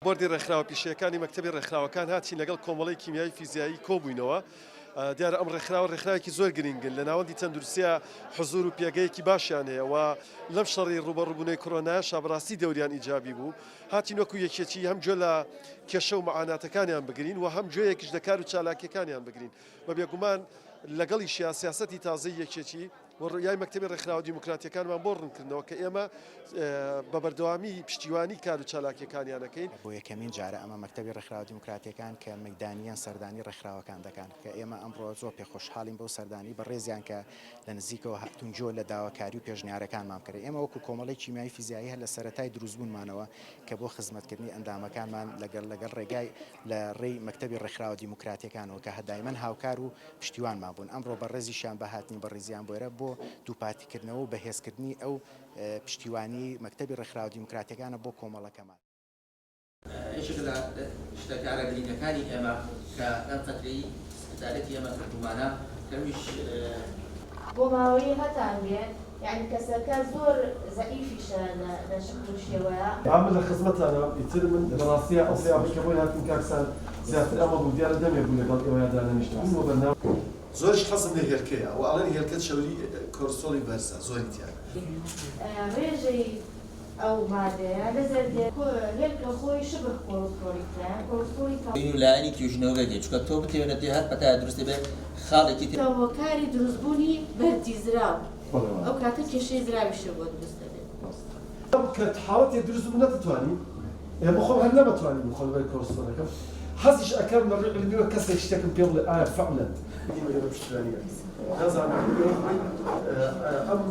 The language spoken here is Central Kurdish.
بۆردی ڕێکخراوە پیشەکانی مەکتەبی ڕێکخراوەکان هاتین لەگەڵ کۆمەڵی کیمیایی فیزیایی کۆبووینەوە. دیارە ئەم ڕێکخراوەیەکی زۆر گرنگن لە ناوەندی تەندروستیە حزور و پێگەیەکی باشیان هەیە و لەم شەڕی ڕوبەڕووبوونەوەی کۆرۆنایە شابڕاستی دەوریان ئیجابی بوو. هاتین وەکو یەکێتی هەم گوێ لە کێشە و مەعاناتەکانیان بگرین و هەم گوێیەکیش لە کار و چالاکیەکانیان بگرین. بە بێگومان لەگەڵیشیان سیاسەتی تازەی یەکێتی و ڕویای مەکتەبی ڕێکخراوە دیموکراتیەکانمان بۆ ڕوونکردنەوە کە ئێمە بە بەردەوامی پشتیوانی کار و چالاکیەکانیانەکەین. بۆ یەکەمین جارە ئەمە مەکتەبی ڕێکخراوە دیموکراتیەکان کە مەیدانیان سەردانی ڕێکخراوەکان دەکەن کە ئێمە ئەمڕۆ زۆر پێخۆشحاڵین بەو سەردانی بە ڕێزیان کە لە نزیکەوە هاتوون جۆ لە داواکاری و پێشنیارەکانمان کرد. ئێمە وەکو کۆمەڵی کیمیایی فیزیایی هەر لە سەرەتای دروستبوونمانەوە کە بۆ خزمەتکردنی ئەندامەکانمان لەگەڵ ڕێگای لە ڕێی مەکتەبی ڕێکخراوە دیموکراتیەکانەوە کە هەدایمەن هاوکار و پشتیوانمان بوون. ئەمڕۆ بە ڕێزیشیان بەهاتنی بە ڕێزیان بۆرە بۆ دووپاتیکردنەوە و بەهێزکردنی ئەو پشتیوانی مەکتەبی ڕێکخراوە دیموکراتیەکانە بۆ کۆمەڵەکەمان. یەکێک لە شتەکارە گرنگەکانی ئێمە کە ئەم فترەی سپیتالەتی ئێمە کردومانە کەمیش بۆ ماوەی هەتان بێت یعنی کەسەکە زۆر زەعیفیشە لە شکل و شێوەیە. ئەمە لە خزمەتانە ئیتر من ڕاستیە ئەوسیاوی کە بۆی هاتین کاکسان زیاتر ئەمە بوو دیارە دەمێ بوو لەگەڵ ئێوەیە دانەنیشتن بۆ بەرنامە زۆرش حەزم لە هێلکەیە و ئەڵێن هێلکەت شەوری کۆرسۆڵی بەرزە زۆری تیان ڕێژەی ئەو مادەیە لەزەر هێلکە خۆی شبه کۆلستۆریکە لایەنی توێژنەوەگە چکە تۆ بتێنە دێ هەر پەتای دروستێ بێ خاڵێکی هۆکاری دروستبوونی بەردی زراو ئەو کاتە کێشەی زراویشە بۆ دروست دەبێت. کە حاڵەتی دروست بوو نەتوانین ئێمە خۆم هەر نەمەتوانین بخۆن بەر کۆرسۆنەکەم حەزیش ئەکەم لە ڕێ علمیەوە کەسێک شتێکم پێ بڵێ ئایا فەعلەن ئەم